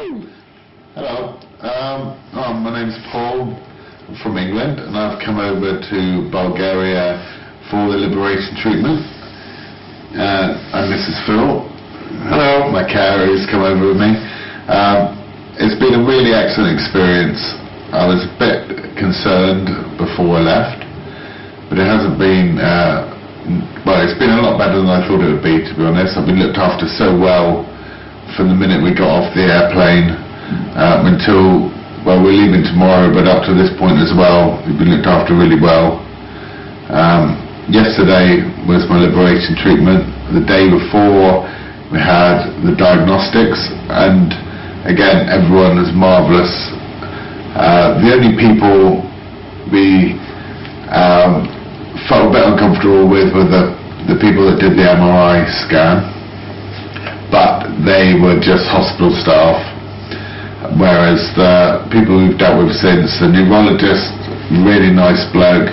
Hello, my name's Paul. I'm from England, and I've come over to Bulgaria for the liberation treatment. And this is Phil. Hello. My carer has come over with me. It's been a really excellent experience. I was a bit concerned before I left, but it hasn't been, well, it's been a lot better than I thought it would be, to be honest. I've been looked after so well from the minute we got off the airplane until, well, we're leaving tomorrow, but up to this point as well, we've been looked after really well. Yesterday was my liberation treatment. The day before we had the diagnostics, and again, everyone was marvellous. The only people we felt a bit uncomfortable with were the people that did the MRI scan, but they were just hospital staff, whereas the people we've dealt with since, the neurologist, really nice bloke,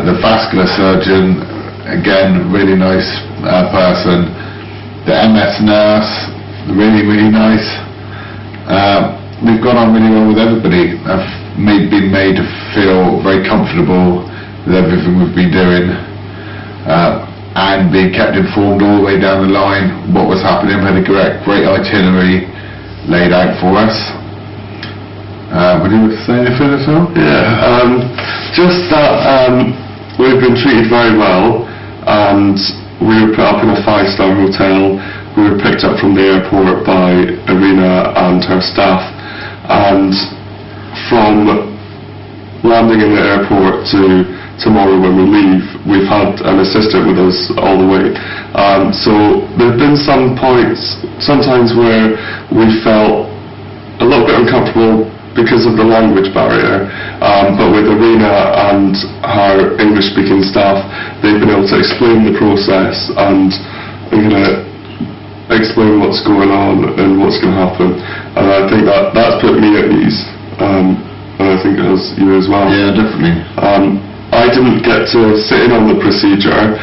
the vascular surgeon, again, really nice person, the MS nurse, really nice. We've gone on really well with everybody. I've been made to feel very comfortable with everything we've been doing, and being kept informed all the way down the line what was happening. We had a great itinerary laid out for us. Would you like to say anything as well? Yeah, just that we've been treated very well, and we were put up in a 5-star hotel. We were picked up from the airport by Irina and her staff, and from landing in the airport to tomorrow when we leave, we've had an assistant with us all the way. So there have been some points, sometimes where we felt a little bit uncomfortable because of the language barrier, but with Irina and her English-speaking staff, they've been able to explain the process and explain what's going on and what's going to happen, and I think that's put me at ease, and I think it has you as well. Yeah, definitely. I didn't get to sit in on the procedure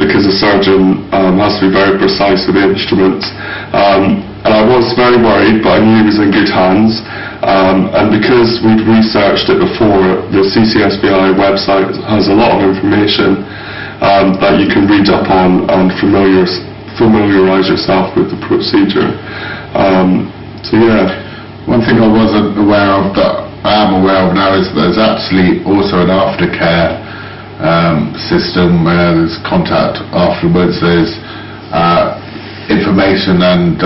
because the surgeon has to be very precise with the instruments, and I was very worried, but I knew he was in good hands, and because we'd researched it before, the CCSVI website has a lot of information that you can read up on and familiarise yourself with the procedure. So yeah. One thing I wasn't aware of that I am aware of now is there's actually also an aftercare system where there's contact afterwards. There's information and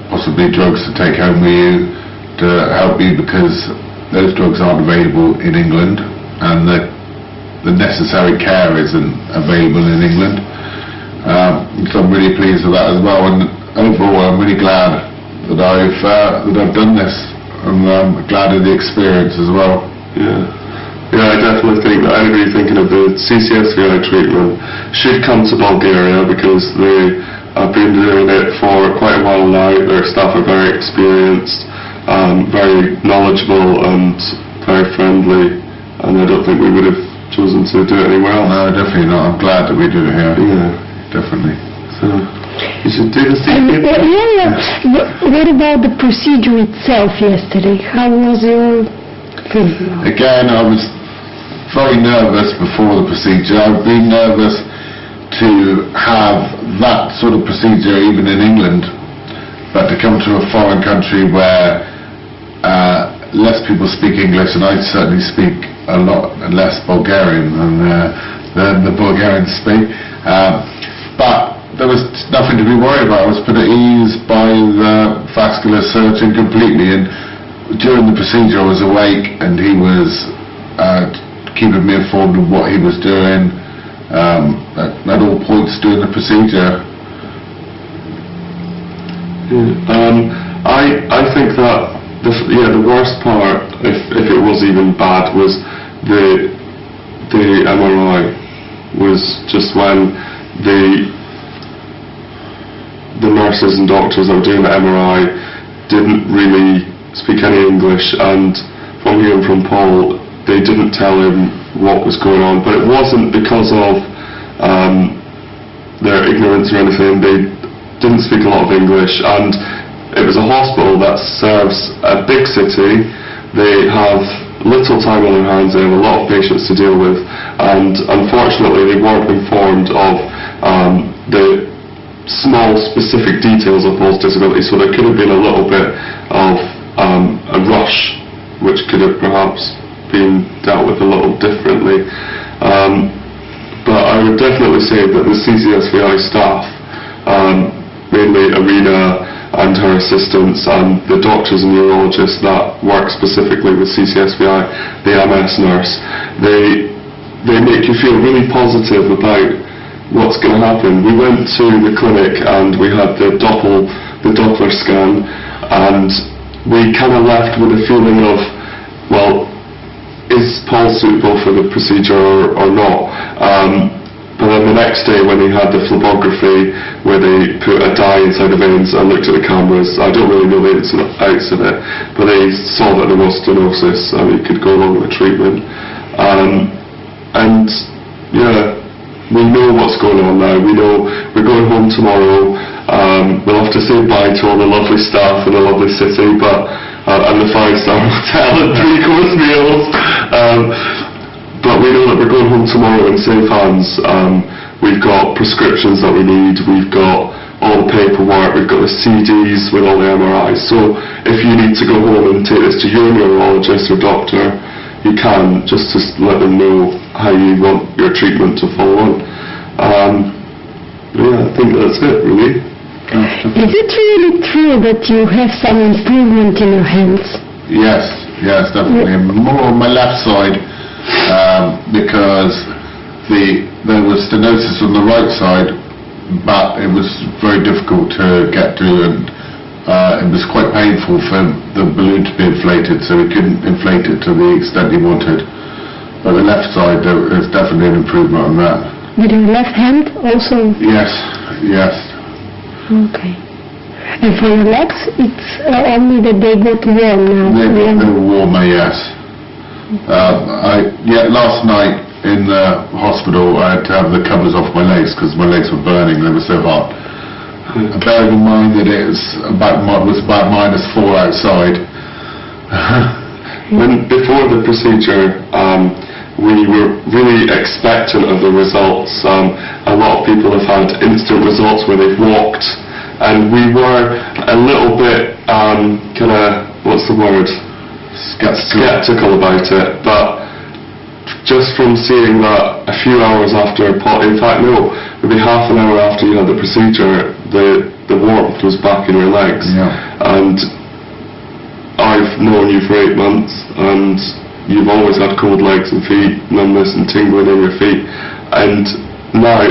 possibly drugs to take home with you to help you, because those drugs aren't available in England, and the necessary care isn't available in England. So I'm really pleased with that as well, and overall I'm really glad that I've done this. I'm glad of the experience as well. Yeah, I definitely think that anybody thinking of the CCSVI treatment should come to Bulgaria, because they have been doing it for quite a while now. Their staff are very experienced, very knowledgeable and very friendly, and I don't think we would have chosen to do it anywhere else. No, definitely not. I'm glad that we did it here. Yeah, definitely. So you should do the same. What about the procedure itself yesterday? How was your feeling? Again, I was very nervous before the procedure. I've been nervous to have that sort of procedure even in England, but to come to a foreign country where less people speak English, and I certainly speak a lot less Bulgarian than the Bulgarians speak. But there was nothing to be worried about. I was put at ease by the vascular surgeon completely, and during the procedure I was awake, and he was keeping me informed of what he was doing at all points during the procedure. I think that the worst part, if it was even bad, was the MRI. Was just when the nurses and doctors that were doing the MRI didn't really speak any English, and from hearing from Paul, they didn't tell him what was going on, but it wasn't because of their ignorance or anything. They didn't speak a lot of English, and it was a hospital that serves a big city. They have little time on their hands, they have a lot of patients to deal with, and unfortunately they weren't informed of the small specific details of Paul's disability, so there could have been a little bit of a rush which could have perhaps been dealt with a little differently. But I would definitely say that the CCSVI staff, mainly Irina and her assistants and the doctors and neurologists that work specifically with CCSVI, the MS nurse, they make you feel really positive about what's going to happen. We went to the clinic and we had the Doppler scan, and we kind of left with a feeling of, well, is Paul suitable for the procedure or not? But then the next day when he had the phlebography, where they put a dye inside the veins and looked at the cameras, I don't really know the ins and outs of it, but they saw that there was stenosis and it could go along with the treatment. And yeah, we know what's going on now. We know we're going home tomorrow. We'll have to say bye to all the lovely staff in the lovely city, and the 5-star hotel and 3-course meals. But we know that we're going home tomorrow in safe hands. We've got prescriptions that we need, we've got all the paperwork, we've got the CDs with all the MRIs. So if you need to go home and take this to your neurologist or doctor, you can, just to let them know how you want your treatment to follow on. Yeah, I think that's it, really. Is it really true that you have some improvement in your hands? Yes, definitely. More on my left side, because there was stenosis on the right side, but it was very difficult to get to, and it was quite painful for the balloon to be inflated, so we couldn't inflate it to the extent he wanted. But the left side, there's definitely an improvement on that. With your left hand also? Yes. Okay. And for your legs, it's only that they got warm now? They were warmer, yes. Last night in the hospital I had to have the covers off my legs because my legs were burning, they were so hot. Bearing in mind that it was about -4 outside. Before the procedure, we were really expectant of the results. A lot of people have had instant results where they've walked, and we were a little bit what's the word? Skeptical about it, but just from seeing that a few hours after, in fact no, maybe half an hour after you had the procedure, the warmth was back in your legs. Yeah. And I've known you for 8 months, and you've always had cold legs and feet, numbness and tingling in your feet. And now,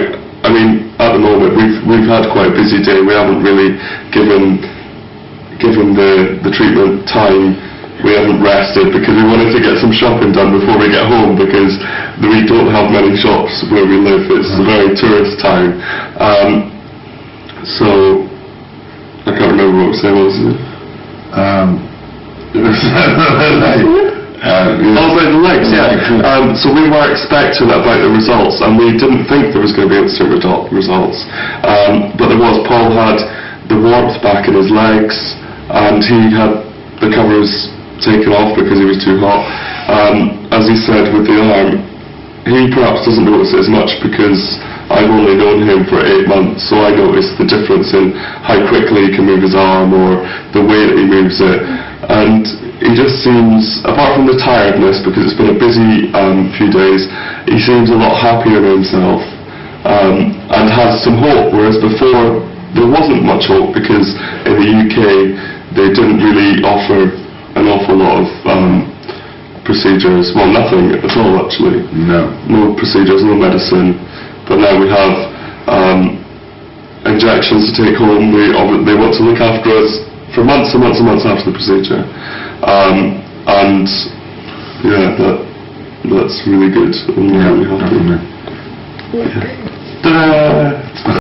I mean, at the moment we've had quite a busy day. We haven't really given the treatment time. We haven't rested because we wanted to get some shopping done before we get home, because we don't have many shops where we live. It's a very tourist town. So I can't remember what I was saying. What was it? The legs, yeah. So we were expectant about the results, and we didn't think there was going to be instant results. But there was. Paul had the warmth back in his legs, and he had the covers taken off because he was too hot. As he said with the arm, he perhaps doesn't notice it as much because I've only known him for 8 months, so I noticed the difference in how quickly he can move his arm or the way that he moves it. And he just seems, apart from the tiredness, because it's been a busy few days, he seems a lot happier in himself and has some hope, whereas before there wasn't much hope, because in the UK they didn't really offer an awful lot of procedures. Well, nothing at all actually. No procedures, no medicine. But now we have injections to take home. They want to look after us for months and months and months after the procedure. And yeah, that's really good. I'm really happy. Definitely. Ta-da!